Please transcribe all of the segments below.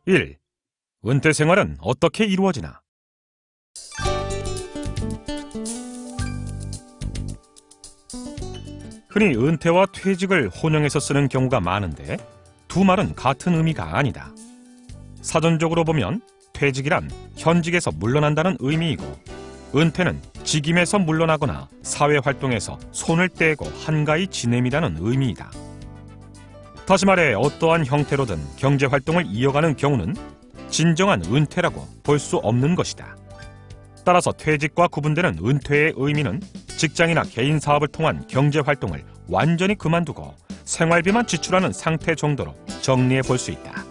1. 은퇴 생활은 어떻게 이루어지나? 흔히 은퇴와 퇴직을 혼용해서 쓰는 경우가 많은데 두 말은 같은 의미가 아니다. 사전적으로 보면 퇴직이란 현직에서 물러난다는 의미이고 은퇴는 직임에서 물러나거나 사회활동에서 손을 떼고 한가히 지냄이라는 의미이다. 다시 말해 어떠한 형태로든 경제활동을 이어가는 경우는 진정한 은퇴라고 볼 수 없는 것이다. 따라서 퇴직과 구분되는 은퇴의 의미는 직장이나 개인 사업을 통한 경제활동을 완전히 그만두고 생활비만 지출하는 상태 정도로 정리해 볼 수 있다.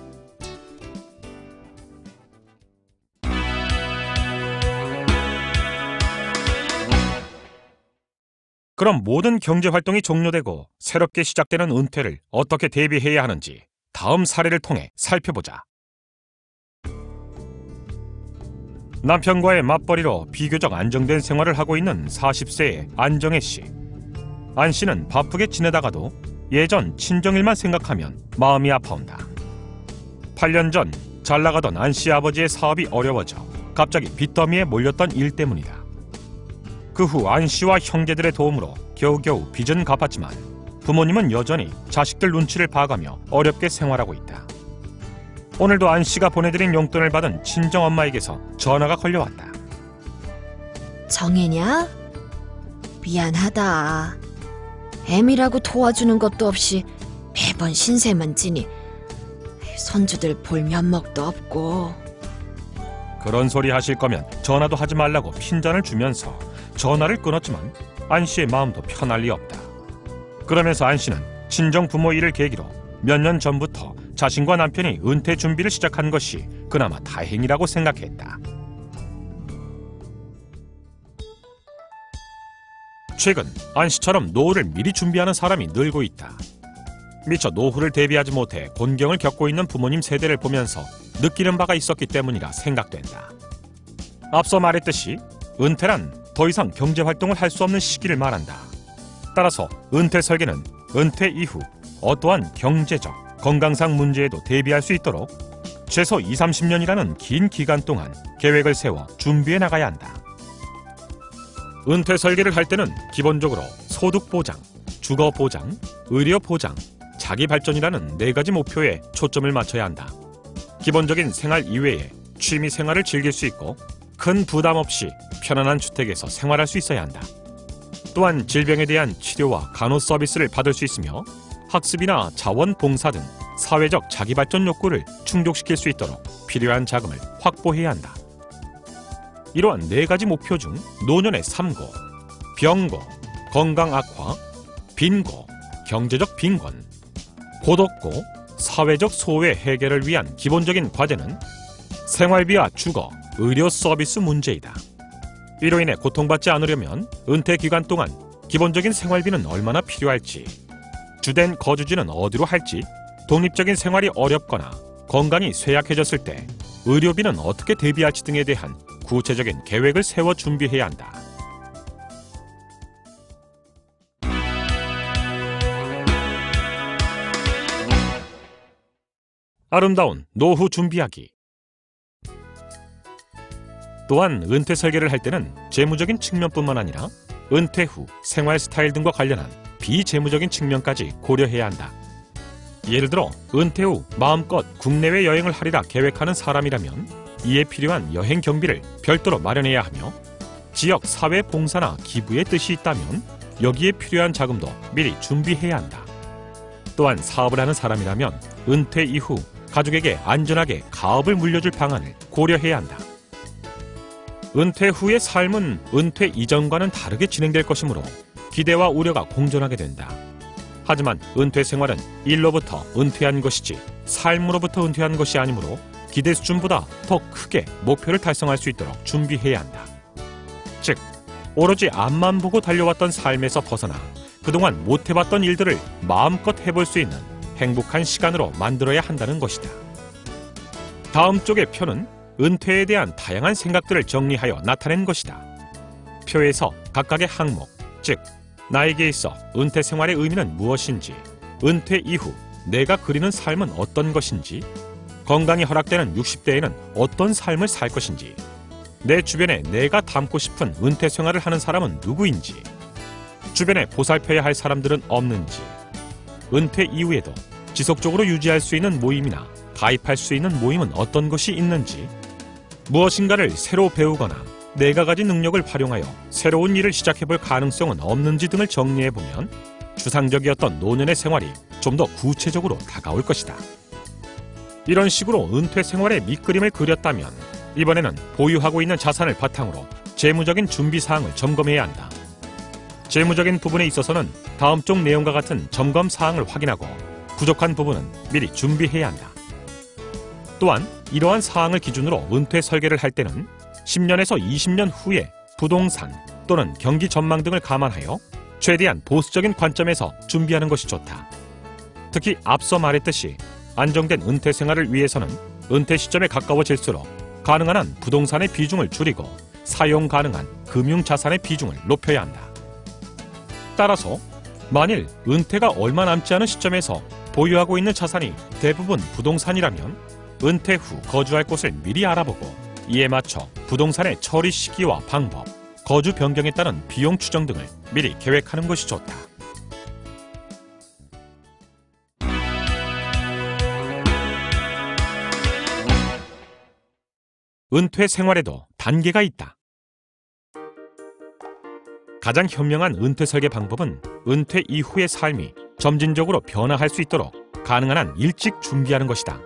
그럼 모든 경제활동이 종료되고 새롭게 시작되는 은퇴를 어떻게 대비해야 하는지 다음 사례를 통해 살펴보자. 남편과의 맞벌이로 비교적 안정된 생활을 하고 있는 40세의 안정혜 씨. 안 씨는 바쁘게 지내다가도 예전 친정일만 생각하면 마음이 아파온다. 8년 전 잘 나가던 안 씨 아버지의 사업이 어려워져 갑자기 빚더미에 몰렸던 일 때문이다. 그 후 안 씨와 형제들의 도움으로 겨우겨우 빚은 갚았지만 부모님은 여전히 자식들 눈치를 봐가며 어렵게 생활하고 있다. 오늘도 안 씨가 보내드린 용돈을 받은 친정엄마에게서 전화가 걸려왔다. 정혜냐? 미안하다. 애미라고 도와주는 것도 없이 매번 신세만 지니 손주들 볼 면목도 없고. 그런 소리 하실 거면 전화도 하지 말라고 핀잔을 주면서 전화를 끊었지만 안 씨의 마음도 편할 리 없다. 그러면서 안 씨는 친정 부모 일을 계기로 몇 년 전부터 자신과 남편이 은퇴 준비를 시작한 것이 그나마 다행이라고 생각했다. 최근 안 씨처럼 노후를 미리 준비하는 사람이 늘고 있다. 미처 노후를 대비하지 못해 곤경을 겪고 있는 부모님 세대를 보면서 느끼는 바가 있었기 때문이라 생각된다. 앞서 말했듯이 은퇴란 더 이상 경제활동을 할 수 없는 시기를 말한다. 따라서 은퇴 설계는 은퇴 이후 어떠한 경제적, 건강상 문제에도 대비할 수 있도록 최소 20-30년이라는 긴 기간 동안 계획을 세워 준비해 나가야 한다. 은퇴 설계를 할 때는 기본적으로 소득 보장, 주거 보장, 의료 보장, 자기 발전이라는 4가지 목표에 초점을 맞춰야 한다. 기본적인 생활 이외에 취미 생활을 즐길 수 있고 큰 부담 없이 편안한 주택에서 생활할 수 있어야 한다. 또한 질병에 대한 치료와 간호 서비스를 받을 수 있으며 학습이나 자원봉사 등 사회적 자기발전 욕구를 충족시킬 수 있도록 필요한 자금을 확보해야 한다. 이러한 4가지 목표 중 노년의 삼고, 병고, 건강 악화, 빈고, 경제적 빈곤, 고독고, 사회적 소외 해결을 위한 기본적인 과제는 생활비와 주거, 의료 서비스 문제이다. 이로 인해 고통받지 않으려면 은퇴 기간 동안 기본적인 생활비는 얼마나 필요할지, 주된 거주지는 어디로 할지, 독립적인 생활이 어렵거나 건강이 쇠약해졌을 때 의료비는 어떻게 대비할지 등에 대한 구체적인 계획을 세워 준비해야 한다. 아름다운 노후 준비하기. 또한 은퇴 설계를 할 때는 재무적인 측면뿐만 아니라 은퇴 후 생활 스타일 등과 관련한 비재무적인 측면까지 고려해야 한다. 예를 들어 은퇴 후 마음껏 국내외 여행을 하리라 계획하는 사람이라면 이에 필요한 여행 경비를 별도로 마련해야 하며 지역 사회 봉사나 기부의 뜻이 있다면 여기에 필요한 자금도 미리 준비해야 한다. 또한 사업을 하는 사람이라면 은퇴 이후 가족에게 안전하게 가업을 물려줄 방안을 고려해야 한다. 은퇴 후의 삶은 은퇴 이전과는 다르게 진행될 것이므로 기대와 우려가 공존하게 된다. 하지만 은퇴 생활은 일로부터 은퇴한 것이지 삶으로부터 은퇴한 것이 아니므로 기대 수준보다 더 크게 목표를 달성할 수 있도록 준비해야 한다. 즉, 오로지 앞만 보고 달려왔던 삶에서 벗어나 그동안 못해봤던 일들을 마음껏 해볼 수 있는 행복한 시간으로 만들어야 한다는 것이다. 다음 쪽의 표는 은퇴에 대한 다양한 생각들을 정리하여 나타낸 것이다. 표에서 각각의 항목, 즉 나에게 있어 은퇴 생활의 의미는 무엇인지, 은퇴 이후 내가 그리는 삶은 어떤 것인지, 건강이 허락되는 60대에는 어떤 삶을 살 것인지, 내 주변에 내가 닮고 싶은 은퇴 생활을 하는 사람은 누구인지, 주변에 보살펴야 할 사람들은 없는지, 은퇴 이후에도 지속적으로 유지할 수 있는 모임이나 가입할 수 있는 모임은 어떤 것이 있는지, 무엇인가를 새로 배우거나 내가 가진 능력을 활용하여 새로운 일을 시작해볼 가능성은 없는지 등을 정리해보면 추상적이었던 노년의 생활이 좀 더 구체적으로 다가올 것이다. 이런 식으로 은퇴 생활의 밑그림을 그렸다면 이번에는 보유하고 있는 자산을 바탕으로 재무적인 준비사항을 점검해야 한다. 재무적인 부분에 있어서는 다음 쪽 내용과 같은 점검 사항을 확인하고 부족한 부분은 미리 준비해야 한다. 또한 이러한 사항을 기준으로 은퇴 설계를 할 때는 10년에서 20년 후에 부동산 또는 경기 전망 등을 감안하여 최대한 보수적인 관점에서 준비하는 것이 좋다. 특히 앞서 말했듯이 안정된 은퇴 생활을 위해서는 은퇴 시점에 가까워질수록 가능한 한 부동산의 비중을 줄이고 사용 가능한 금융자산의 비중을 높여야 한다. 따라서 만일 은퇴가 얼마 남지 않은 시점에서 보유하고 있는 자산이 대부분 부동산이라면 은퇴 후 거주할 곳을 미리 알아보고 이에 맞춰 부동산의 처리 시기와 방법, 거주 변경에 따른 비용 추정 등을 미리 계획하는 것이 좋다. 은퇴 생활에도 단계가 있다. 가장 현명한 은퇴 설계 방법은 은퇴 이후의 삶이 점진적으로 변화할 수 있도록 가능한 한 일찍 준비하는 것이다.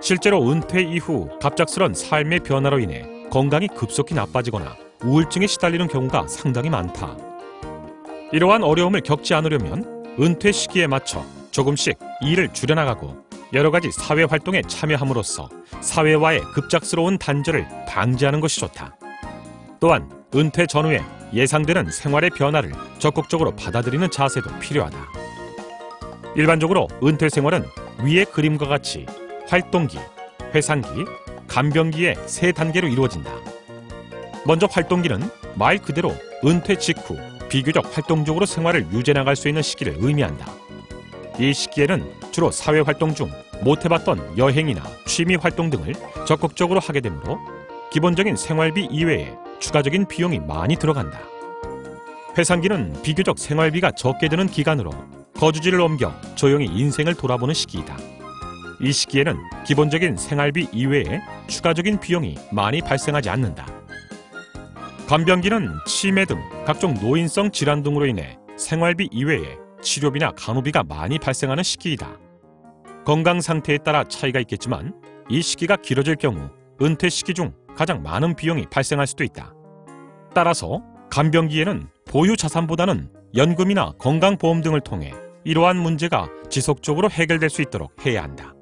실제로 은퇴 이후 갑작스런 삶의 변화로 인해 건강이 급속히 나빠지거나 우울증에 시달리는 경우가 상당히 많다. 이러한 어려움을 겪지 않으려면 은퇴 시기에 맞춰 조금씩 일을 줄여나가고 여러 가지 사회 활동에 참여함으로써 사회와의 급작스러운 단절을 방지하는 것이 좋다. 또한 은퇴 전후에 예상되는 생활의 변화를 적극적으로 받아들이는 자세도 필요하다. 일반적으로 은퇴 생활은 위의 그림과 같이 활동기, 회상기, 간병기의 세 단계로 이루어진다. 먼저 활동기는 말 그대로 은퇴 직후 비교적 활동적으로 생활을 유지해나갈 수 있는 시기를 의미한다. 이 시기에는 주로 사회활동 중 못해봤던 여행이나 취미활동 등을 적극적으로 하게 되므로 기본적인 생활비 이외에 추가적인 비용이 많이 들어간다. 회상기는 비교적 생활비가 적게 드는 기간으로 거주지를 옮겨 조용히 인생을 돌아보는 시기이다. 이 시기에는 기본적인 생활비 이외에 추가적인 비용이 많이 발생하지 않는다. 간병기는 치매 등 각종 노인성 질환 등으로 인해 생활비 이외에 치료비나 간호비가 많이 발생하는 시기이다. 건강 상태에 따라 차이가 있겠지만 이 시기가 길어질 경우 은퇴 시기 중 가장 많은 비용이 발생할 수도 있다. 따라서 간병기에는 보유 자산보다는 연금이나 건강보험 등을 통해 이러한 문제가 지속적으로 해결될 수 있도록 해야 한다.